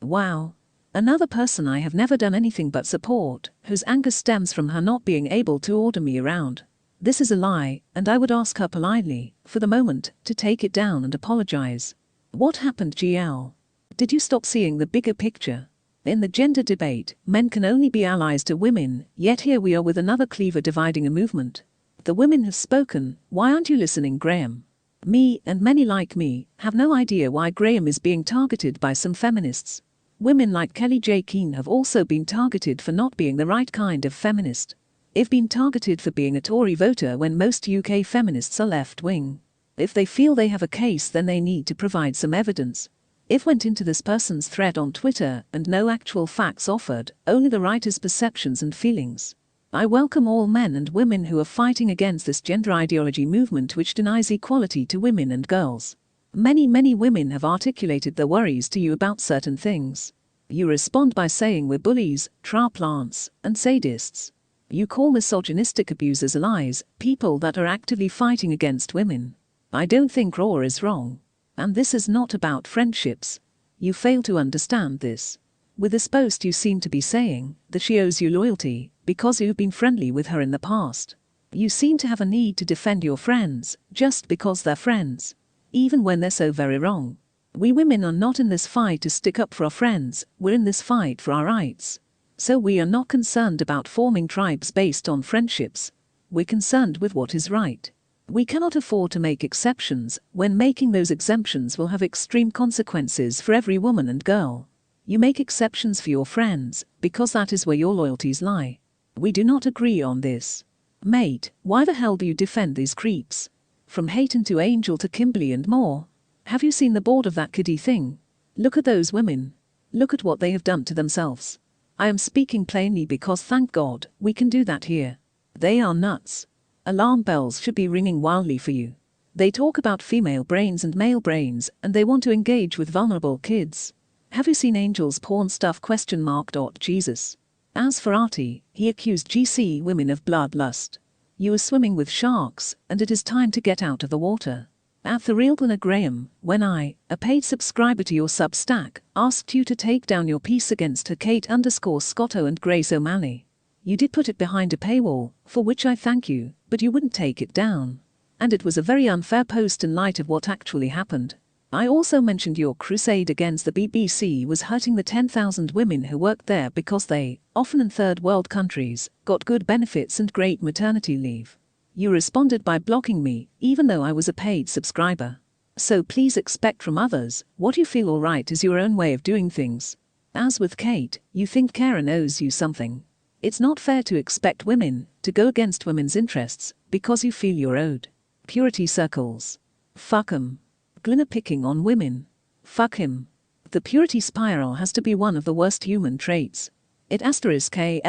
Wow. Another person I have never done anything but support, whose anger stems from her not being able to order me around. This is a lie, and I would ask her politely, for the moment, to take it down and apologize. What happened, GL? Did you stop seeing the bigger picture? In the gender debate, men can only be allies to women, yet here we are with another cleaver dividing a movement. The women have spoken, why aren't you listening, Graham? Me, and many like me, have no idea why Graham is being targeted by some feminists. Women like Kelly J. Keane have also been targeted for not being the right kind of feminist. They've been targeted for being a Tory voter when most UK feminists are left-wing. If they feel they have a case, then they need to provide some evidence. If went into this person's thread on Twitter and no actual facts offered, only the writer's perceptions and feelings. I welcome all men and women who are fighting against this gender ideology movement which denies equality to women and girls. Many women have articulated their worries to you about certain things. You respond by saying we're bullies, trout plants, and sadists. You call misogynistic abusers lies, people that are actively fighting against women. I don't think Roar is wrong. And this is not about friendships. You fail to understand this. With this post you seem to be saying that she owes you loyalty because you've been friendly with her in the past. You seem to have a need to defend your friends just because they're friends, even when they're so very wrong. We women are not in this fight to stick up for our friends, we're in this fight for our rights. So we are not concerned about forming tribes based on friendships. We're concerned with what is right. We cannot afford to make exceptions when making those exemptions will have extreme consequences for every woman and girl. You make exceptions for your friends because that is where your loyalties lie. We do not agree on this. Mate, why the hell do you defend these creeps? From Hayton to Angel to Kimberly and more. Have you seen the board of that kiddie thing? Look at those women. Look at what they have done to themselves. I am speaking plainly because thank God we can do that here. They are nuts. Alarm bells should be ringing wildly for you. They talk about female brains and male brains, and they want to engage with vulnerable kids. Have you seen Angel's porn stuff? Jesus. As for Artie, he accused GC women of bloodlust. You are swimming with sharks, and it is time to get out of the water. At the real Glinner Graham, when I, a paid subscriber to your Substack, asked you to take down your piece against her Kate_Scotto and Grace O'Malley. You did put it behind a paywall, for which I thank you, but you wouldn't take it down. And it was a very unfair post in light of what actually happened. I also mentioned your crusade against the BBC was hurting the 10,000 women who worked there because they, often in third world countries, got good benefits and great maternity leave. You responded by blocking me, even though I was a paid subscriber. So please expect from others, what you feel alright is your own way of doing things. As with Kate, you think Karen owes you something. It's not fair to expect women to go against women's interests because you feel you're owed. Purity circles. Fuck 'em. Glinner picking on women. Fuck him. The purity spiral has to be one of the worst human traits. It *KLWAYS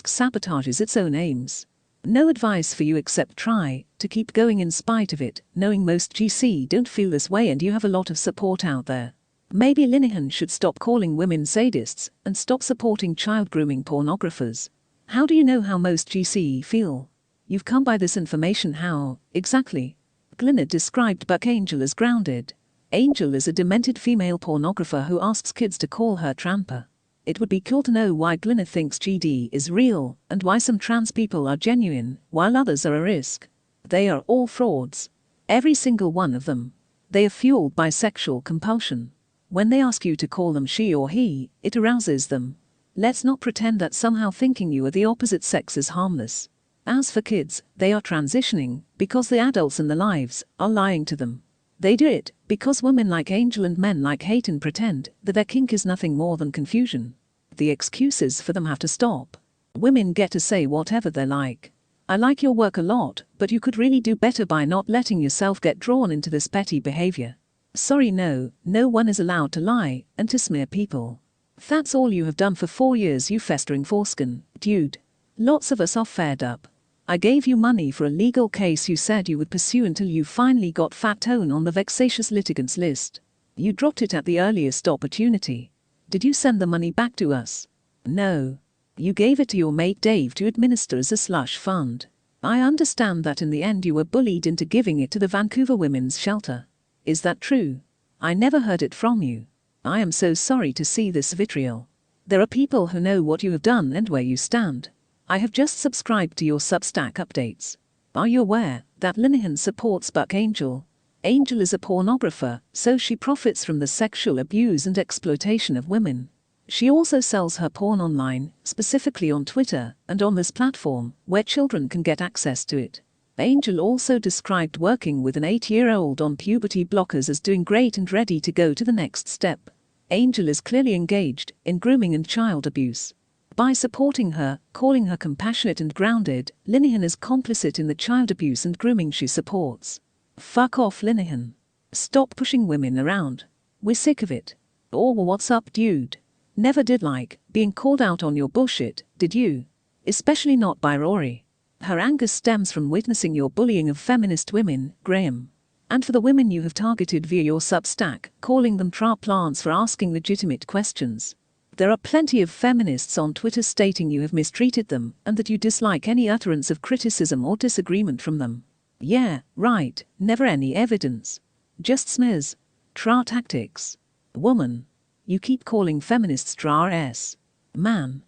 sabotages its own aims. No advice for you except try to keep going in spite of it, knowing most GC don't feel this way and you have a lot of support out there. Maybe Linehan should stop calling women sadists and stop supporting child grooming pornographers. How do you know how most GC feel? You've come by this information how, exactly? Glinner described Buck Angel as grounded. Angel is a demented female pornographer who asks kids to call her tramper. It would be cool to know why Glinner thinks GD is real and why some trans people are genuine while others are a risk. They are all frauds. Every single one of them. They are fueled by sexual compulsion. When they ask you to call them she or he, it arouses them. Let's not pretend that somehow thinking you are the opposite sex is harmless. As for kids, they are transitioning because the adults in their lives are lying to them. They do it because women like Angel and men like Hayton pretend that their kink is nothing more than confusion. The excuses for them have to stop. Women get to say whatever they like. I like your work a lot, but you could really do better by not letting yourself get drawn into this petty behavior. Sorry, no one is allowed to lie and to smear people. That's all you have done for 4 years, you festering foreskin, dude. Lots of us are fed up. I gave you money for a legal case you said you would pursue until you finally got fat tone on the vexatious litigants list. You dropped it at the earliest opportunity. Did you send the money back to us? No. You gave it to your mate Dave to administer as a slush fund. I understand that in the end you were bullied into giving it to the Vancouver Women's Shelter. Is that true? I never heard it from you. I am so sorry to see this vitriol. There are people who know what you have done and where you stand. I have just subscribed to your Substack updates. Are you aware that Linehan supports Buck Angel? Angel is a pornographer, so she profits from the sexual abuse and exploitation of women. She also sells her porn online, specifically on Twitter, and on this platform, where children can get access to it. Angel also described working with an 8-year-old on puberty blockers as doing great and ready to go to the next step. Angel is clearly engaged in grooming and child abuse. By supporting her, calling her compassionate and grounded, Linehan is complicit in the child abuse and grooming she supports. Fuck off, Linehan. Stop pushing women around. We're sick of it. Or what's up, dude? Never did like being called out on your bullshit, did you? Especially not by Rory. Her anger stems from witnessing your bullying of feminist women, Graham. And for the women you have targeted via your Substack, calling them plants for asking legitimate questions. There are plenty of feminists on Twitter stating you have mistreated them and that you dislike any utterance of criticism or disagreement from them. Yeah, right, never any evidence. Just smears. Tactics. Woman. You keep calling feminists tras. Man.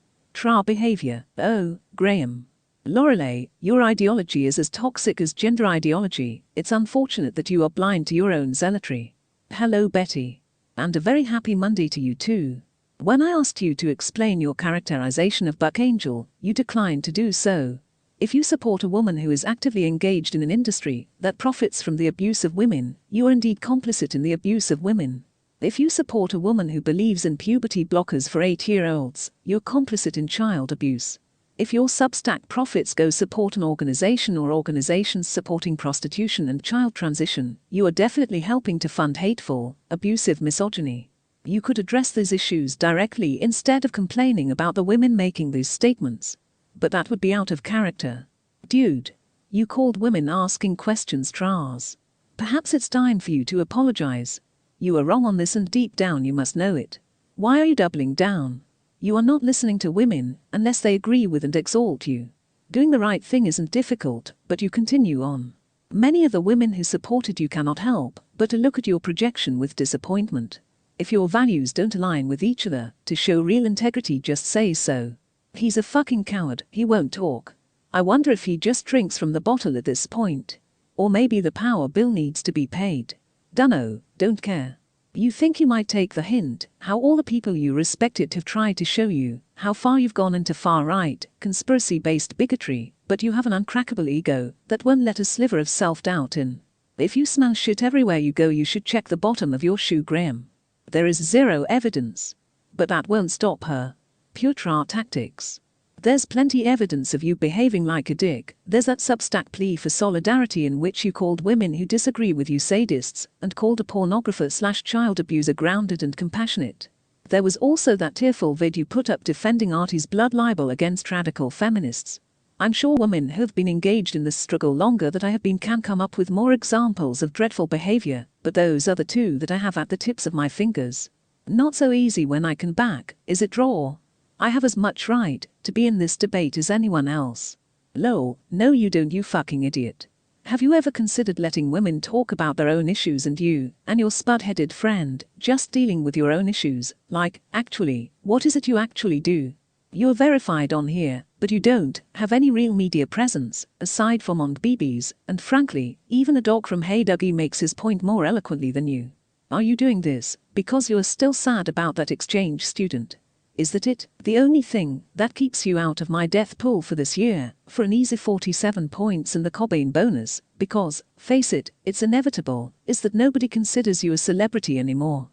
Behavior. Oh, Graham. Lorelei, your ideology is as toxic as gender ideology. It's unfortunate that you are blind to your own zealotry. Hello, Betty. And a very happy Monday to you too. When I asked you to explain your characterization of Buck Angel, you declined to do so. If you support a woman who is actively engaged in an industry that profits from the abuse of women, you are indeed complicit in the abuse of women. If you support a woman who believes in puberty blockers for 8-year-olds, you're complicit in child abuse. If your Substack profits go support an organization or organizations supporting prostitution and child transition, you are definitely helping to fund hateful, abusive misogyny. You could address these issues directly instead of complaining about the women making these statements. But that would be out of character. Dude, you called women asking questions tras. Perhaps it's time for you to apologize. You are wrong on this and deep down you must know it. Why are you doubling down? You are not listening to women unless they agree with and exalt you. Doing the right thing isn't difficult, but you continue on. Many of the women who supported you cannot help but to look at your projection with disappointment. If your values don't align with each other, to show real integrity just say so. He's a fucking coward, he won't talk. I wonder if he just drinks from the bottle at this point. Or maybe the power bill needs to be paid. Dunno, don't care. You think you might take the hint, how all the people you respected have tried to show you how far you've gone into far-right, conspiracy-based bigotry, but you have an uncrackable ego that won't let a sliver of self-doubt in. If you smell shit everywhere you go, you should check the bottom of your shoe, Graham. There is zero evidence. But that won't stop her. Pure tactics. There's plenty evidence of you behaving like a dick. There's that Substack plea for solidarity in which you called women who disagree with you sadists, and called a pornographer/child abuser grounded and compassionate. There was also that tearful vid you put up defending Artie's blood libel against radical feminists. I'm sure women who have been engaged in this struggle longer than I have been can come up with more examples of dreadful behavior, but those are the two that I have at the tips of my fingers. Not so easy when I can back, is it, Raw? I have as much right to be in this debate as anyone else. Lol, no you don't, you fucking idiot. Have you ever considered letting women talk about their own issues and you and your spud-headed friend just dealing with your own issues? Like, actually, what is it you actually do? You're verified on here, but you don't have any real media presence, aside from on BBs, and frankly, even a dog from Hey Dougie makes his point more eloquently than you. Are you doing this because you are still sad about that exchange student? Is that it? The only thing that keeps you out of my death pool for this year, for an easy 47 points and the Cobain bonus, because, face it, it's inevitable, is that nobody considers you a celebrity anymore.